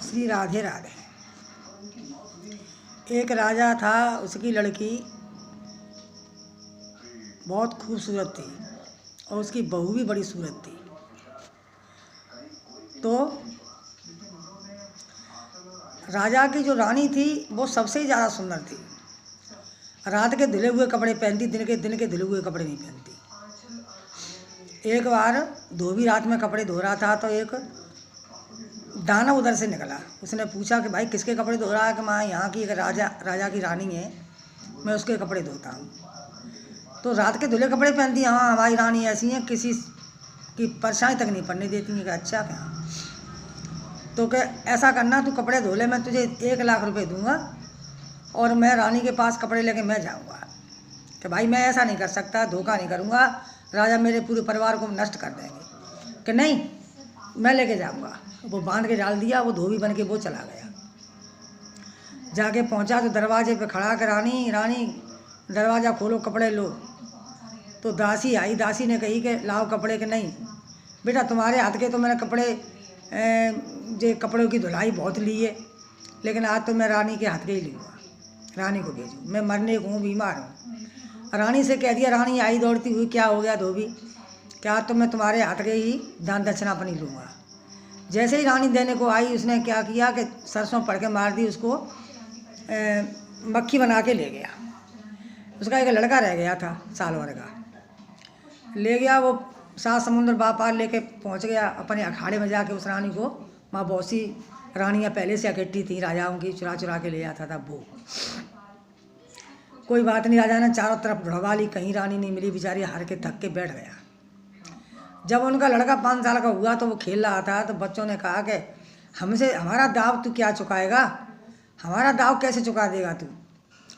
श्री राधे राधे। एक राजा था, उसकी लड़की बहुत खूबसूरत थी और उसकी बहू भी बड़ी सूरत थी। तो राजा की जो रानी थी वो सबसे ज़्यादा सुंदर थी। रात के धुले हुए कपड़े पहनती, दिन के धुले हुए कपड़े नहीं पहनती। एक बार धोबी रात में कपड़े धो रहा था तो एक दानव उधर से निकला। उसने पूछा कि भाई किसके कपड़े धो रहा है? कि मैं यहाँ की एक राजा की रानी है, मैं उसके कपड़े धोता हूँ। तो रात के धुले कपड़े पहनती, हाँ हमारी रानी ऐसी है, किसी की परेशानी तक नहीं पड़ने देती है। कि अच्छा क्या? तो क्या ऐसा करना, तू कपड़े धो ले, मैं तुझे 1 लाख रुपए दूंगा और मैं रानी के पास कपड़े लेके मैं जाऊँगा। कि भाई मैं ऐसा नहीं कर सकता, धोखा नहीं करूँगा, राजा मेरे पूरे परिवार को नष्ट कर देंगे। कि नहीं, मैं लेके जाऊँगा। वो बांध के डाल दिया, वो धोबी बन के वो चला गया। जाके पहुँचा तो दरवाजे पे खड़ा कर, रानी रानी दरवाज़ा खोलो, कपड़े लो। तो दासी आई, दासी ने कही कि लाओ कपड़े। के नहीं बेटा, तुम्हारे हाथ के तो मैंने कपड़े जे कपड़ों की धुलाई बहुत ली है, लेकिन आज तो मैं रानी के हाथ के ही लूँगा, रानी को भेजूँ, मैं मरने को हूँ, बीमार हूँ। रानी से कह दिया। रानी आई दौड़ती हुई, क्या हो गया धोबी? क्या तो मैं तुम्हारे हाथ के ही दान दक्षिणा अपनी लूँगा। जैसे ही रानी देने को आई, उसने क्या किया कि सरसों पड़ के मार दी, उसको मक्खी बना के ले गया। उसका एक लड़का रह गया था साल भर का, ले गया। वो 7 समुंदर पार लेके पहुंच गया अपने अखाड़े में। जाके उस रानी को, माँ बहुत सी रानियाँ पहले से इकट्ठी थी राजाओं की, चुरा चुरा के ले जाता था वो। कोई बात नहीं, राजा ने चारों तरफ ढूंढवा ली, कहीं रानी नहीं मिली। बेचारी हार के थक के बैठ गया। जब उनका लड़का 5 साल का हुआ तो वो खेल रहा था, तो बच्चों ने कहा कि हमसे हमारा दाव तू क्या चुकाएगा? हमारा दाव कैसे चुका देगा तू?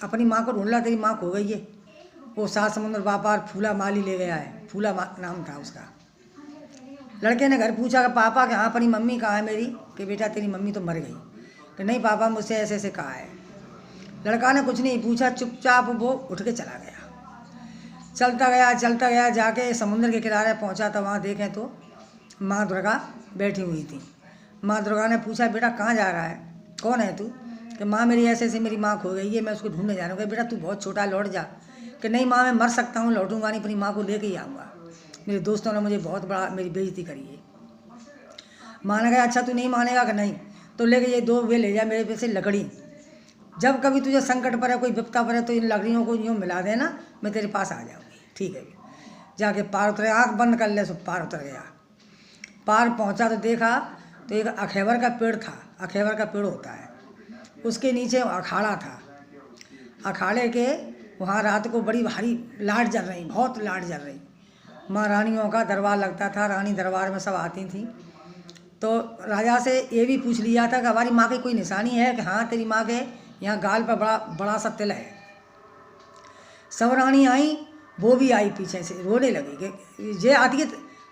अपनी माँ को ढूंढ ला, तेरी माँ खो गई है। वो 7 समुंदर पार फूला माली ले गया है, फूला नाम था उसका। लड़के ने घर पूछा कि पापा के हाँ अपनी मम्मी कहाँ है मेरी? कि बेटा तेरी मम्मी तो मर गई। कि नहीं पापा, मुझसे ऐसे ऐसे कहा है। लड़का ने कुछ नहीं पूछा, चुपचाप वो उठ के चला गया। चलता गया, जाके समुद्र के किनारे पहुंचा तो वहाँ देखें तो माँ दुर्गा बैठी हुई थी। माँ दुर्गा ने पूछा, बेटा कहाँ जा रहा है, कौन है तू? कि माँ मेरी ऐसे ऐसे मेरी माँ खो गई है, मैं उसको ढूंढने जा रहा हूँ। बेटा तू बहुत छोटा, लौट जा। कि नहीं माँ, मैं मर सकता हूँ, लौटूंगा नहीं, अपनी माँ को लेके ही आऊँगा। मेरे दोस्तों ने मुझे बहुत बड़ा मेरी बेइज्जती करी है। माँ ने कहा अच्छा तू नहीं मानेगा? कि नहीं, तो लेके ये 2 वे ले जा मेरे पे से लकड़ी। जब कभी तुझे संकट पड़े, कोई विपता पड़े, तो इन लकड़ियों को यूँ मिला देना, मैं तेरे पास आ जाऊँगी। ठीक है। जाके पार उतरे, आँख बंद कर ले, सब पार उतर गया। पार पहुँचा तो देखा तो एक अखेवर का पेड़ था। अखेवर का पेड़ होता है, उसके नीचे अखाड़ा था। अखाड़े के वहाँ रात को बड़ी भारी लाइट जल रही, बहुत लाइट जल रही। माँ रानियों का दरबार लगता था, रानी दरबार में सब आती थी। तो राजा से ये भी पूछ लिया था कि हमारी माँ की कोई निशानी है? कि हाँ तेरी माँ के यहाँ गाल पर बड़ा बड़ा सा तिल है। सब रानी आई, वो भी आई पीछे से, रोने लगी कि ये आती है।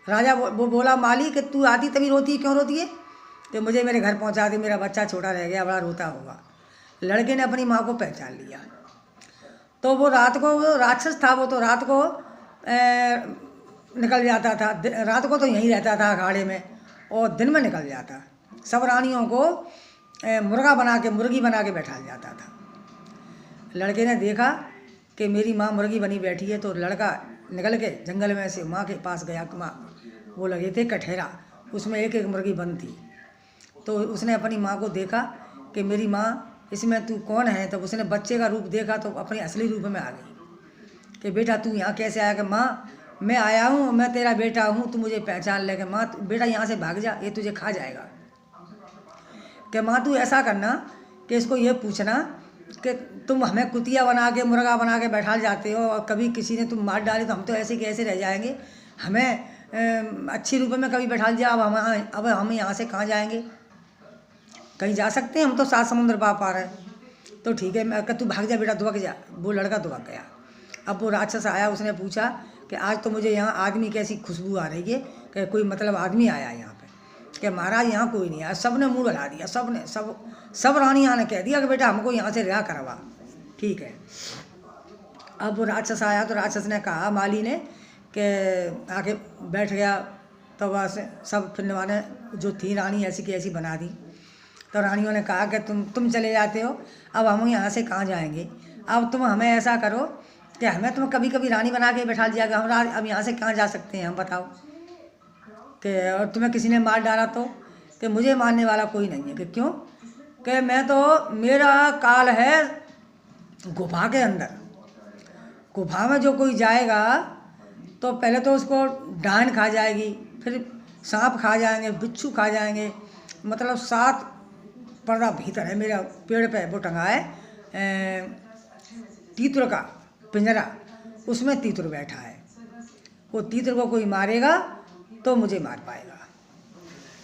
राजा वो बोला, माली कि तू आती तभी रोती है, क्यों रोती है? कि मुझे मेरे घर पहुँचा दे, मेरा बच्चा छोटा रह गया, बड़ा रोता होगा। लड़के ने अपनी माँ को पहचान लिया। तो वो रात को, वो राक्षस था, वो तो रात को निकल जाता था। रात को तो यहीं रहता था अखाड़े में, और दिन में निकल जाता। सब रानियों को मुर्गी बना के बैठा जाता था। लड़के ने देखा कि मेरी माँ मुर्गी बनी बैठी है, तो लड़का निकल के जंगल में से माँ के पास गया। माँ वो लगे थे कठेरा, उसमें एक एक मुर्गी बंद थी। तो उसने अपनी माँ को देखा कि मेरी माँ, इसमें तू कौन है? तो उसने बच्चे का रूप देखा तो अपने असली रूप में आ गई। कि बेटा तू यहाँ कैसे आया? कि माँ मैं आया हूँ, मैं तेरा बेटा हूँ, तू मुझे पहचान ले। कि माँ बेटा यहाँ से भाग जा, ये तुझे खा जाएगा। कि माँ तू ऐसा करना कि इसको ये पूछना कि तुम हमें कुतिया बना के, मुर्गा बना के बैठा जाते हो, और कभी किसी ने तुम मार डाले तो हम तो ऐसे कैसे रह जाएंगे? हमें अच्छी रूप में कभी बैठा दिया, अब हम यहाँ से कहाँ जाएंगे? कहीं जा सकते हैं हम तो 7 समुंदर पार है। तो ठीक है, मैं तू भाग जा बेटा, दुबक जा। वो लड़का दुबक गया। अब वो राक्षस आया, उसने पूछा कि आज तो मुझे यहाँ आदमी कैसी खुशबू आ रही है, कि कोई मतलब आदमी आया यहाँ पे। कि महाराज यहाँ कोई नहीं आया। सब ने मुँह हिला दिया, सब रानियाँ ने कह दिया कि बेटा हमको यहाँ से रिहा करवा। ठीक है। अब वो राक्षस आया तो राक्षस ने कहा माली ने कि आके बैठ गया। तो बस सब फिर ने जो थी रानी ऐसी की ऐसी बना दी। तो रानियों ने कहा कि तुम चले जाते हो, अब हम यहाँ से कहाँ जाएंगे, अब तुम हमें ऐसा करो कि हमें तुम कभी कभी रानी बना के बैठा दिया, हम अब यहाँ से कहाँ जा सकते हैं, हम बताओ कि और तुम्हें किसी ने मार डाला तो, कि मुझे मारने वाला कोई नहीं है, कि क्यों, कि मैं तो, मेरा काल है गुफा के अंदर, गुफा में जो कोई जाएगा तो पहले तो उसको डायन खा जाएगी, फिर सांप खा जाएंगे, बिच्छू खा जाएंगे, मतलब 7 पर्दा भीतर है मेरा, पेड़ पे वो टंगा है तीतुर का पिंजरा, उसमें तीतुर बैठा है, वो तीतुर को कोई मारेगा तो मुझे मार पाएगा।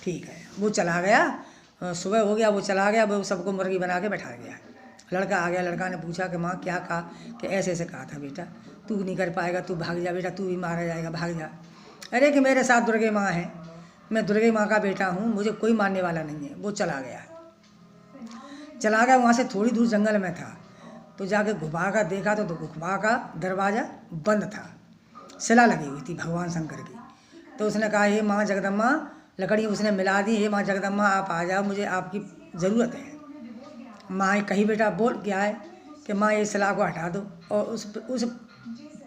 ठीक है, वो चला गया, सुबह हो गया, वो चला गया, वो सबको मुर्गी बना के बैठा गया। लड़का आ गया, लड़का ने पूछा कि माँ क्या कहा, कि ऐसे ऐसे कहा था बेटा, तू नहीं कर पाएगा, तू भाग जा बेटा, तू भी मारा जाएगा, भाग जा। अरे कि मेरे साथ दुर्गे माँ है, मैं दुर्गे माँ का बेटा हूँ, मुझे कोई मारने वाला नहीं है। वो चला गया, वहाँ से थोड़ी दूर जंगल में था, तो जाके गुफा का देखा तो गुफा का दरवाज़ा बंद था, शिला लगी हुई थी भगवान शंकर की। तो उसने कहा, हे माँ जगदम्बा, लकड़ी उसने मिला दी, हे माँ जगदम्बा आप आ जाओ, मुझे आपकी ज़रूरत है। माँ कही बेटा बोल क्या है, कि माँ ये शिला को हटा दो और उस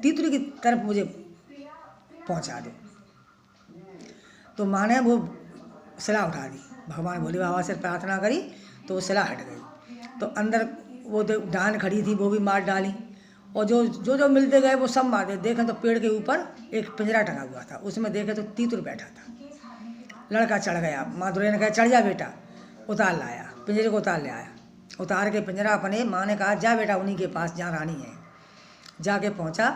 तीतुर की तरफ मुझे पहुँचा दो। तो माँ ने वो शिला उठा दी, भगवान भोले बाबा से प्रार्थना करी तो वो शिला हट गई। तो अंदर वो डान खड़ी थी, वो भी मार डाली, और जो मिलते गए वो सब मार दे। देखें तो पेड़ के ऊपर एक पिंजरा टंगा हुआ था, उसमें देखे तो तीतुर बैठा था। लड़का चढ़ गया, माँ दुर्गा ने कहा चढ़ जा बेटा, उतार लाया, पिंजरे को उतार ले आया, उतार के पिंजरा अपने, माँ ने कहा जा बेटा उन्हीं के पास जहाँ रानी है। जाके पहुँचा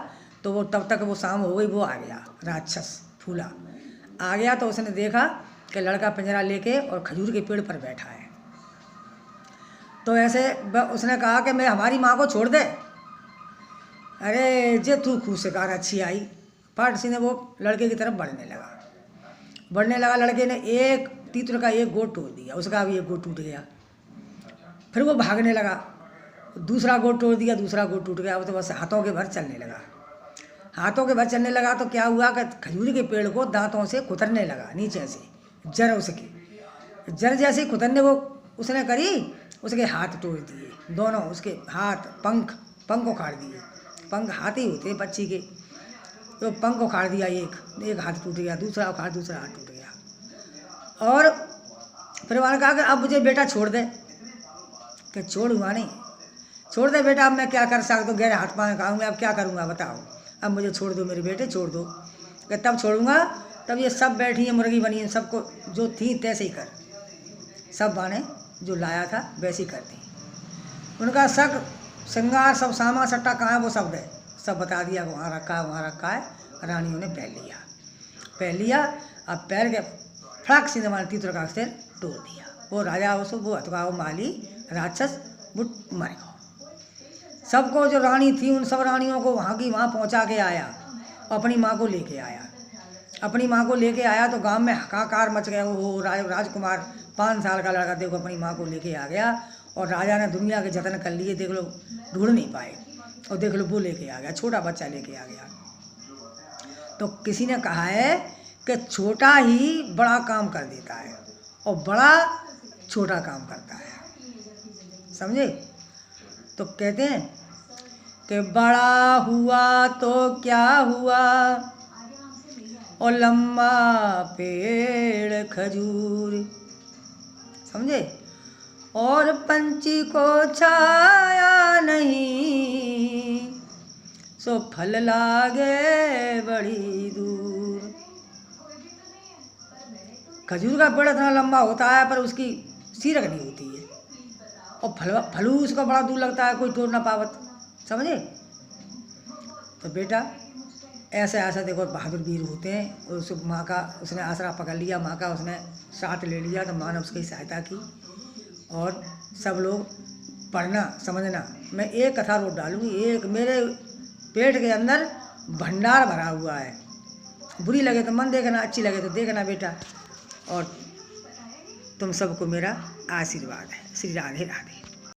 तो वो तब तक वो शाम हो गई, वो आ गया राक्षस फूला आ गया। तो उसने देखा कि लड़का पिंजरा लेके और खजूर के पेड़ पर बैठा है। तो ऐसे उसने कहा कि मैं हमारी माँ को छोड़ दे। अरे जे तू खूब शिकार अच्छी आई, पाट सीने वो लड़के की तरफ बढ़ने लगा। लड़के ने एक तीतुर का एक गोट तोड़ दिया, उसका भी एक गोट टूट गया। फिर वो भागने लगा, दूसरा गोट तोड़ दिया, दूसरा गोट टूट गया। वो तो बस हाथों के भर चलने लगा। तो क्या हुआ कि खजूर के पेड़ को दांतों से कुतरने लगा नीचे से, जर जैसे कुतरने वो उसने करी, उसके हाथ तोड़ दिए दोनों, उसके हाथ पंख उखाड़ दिए। पंख हाथ ही होते पक्षी के, तो पंख उखाड़ दिया, एक हाथ टूट गया, दूसरा हाथ टूट गया। और फिर उन्होंने कहा कि अब मुझे बेटा छोड़ दे, कि छोड़ूंगा नहीं, छोड़ दे बेटा, अब मैं क्या कर सकता हूँ, गहरे हाथ पाँव खाऊंगा, अब क्या करूँगा बताओ, अब मुझे छोड़ दो मेरे बेटे, छोड़ दो। कि तब छोड़ूंगा, तब ये सब बैठी हैं मुर्गी बनी हैं, सबको जो थी तैसे ही कर, सब बाने जो लाया था वैसे ही कर दी। उनका शक श्रृंगार सब सामा सट्टा कहाँ है वो सब बता दिया, वहाँ रखा है। रानियों ने पहन लिया। अब पैर के फड़क सीधे मार तीतुर का सिर तोड़ दिया। वो राजा वो हथवा वो माली राक्षस वो मर गया। सबको जो रानी थी उन सब रानियों को वहाँ पहुँचा के आया, अपनी माँ को लेके आया। तो गांव में हाहाकार मच गया। वो राजकुमार 5 साल का लड़का देखो अपनी माँ को लेके आ गया, और राजा ने दुनिया के जतन कर लिए, देख लो ढूंढ नहीं पाए, और देख लो वो लेके आ गया, छोटा बच्चा लेके आ गया। तो किसी ने कहा है कि छोटा ही बड़ा काम कर देता है और बड़ा छोटा काम करता है, समझे। तो कहते हैं कि बड़ा हुआ तो क्या हुआ, और लंबा पेड़ खजूर, समझे, और पंछी को छाया नहीं, सो फल लागे बड़ी दूर। खजूर का पेड़ इतना लंबा होता है पर उसकी सीरक नहीं होती है, और फलू उसका बड़ा दूर लगता है, कोई तोड़ ना पावत, समझे। तो बेटा ऐसा देखो बहादुर वीर होते हैं। और उस माँ का उसने आसरा पकड़ लिया, माँ का उसने साथ ले लिया, तो माँ ने उसकी सहायता की। और सब लोग पढ़ना समझना, मैं एक कथा रोज डालूंगी, एक मेरे पेट के अंदर भंडार भरा हुआ है। बुरी लगे तो मन देखना, अच्छी लगे तो देखना बेटा। और तुम सबको मेरा आशीर्वाद है। श्री राधे राधे।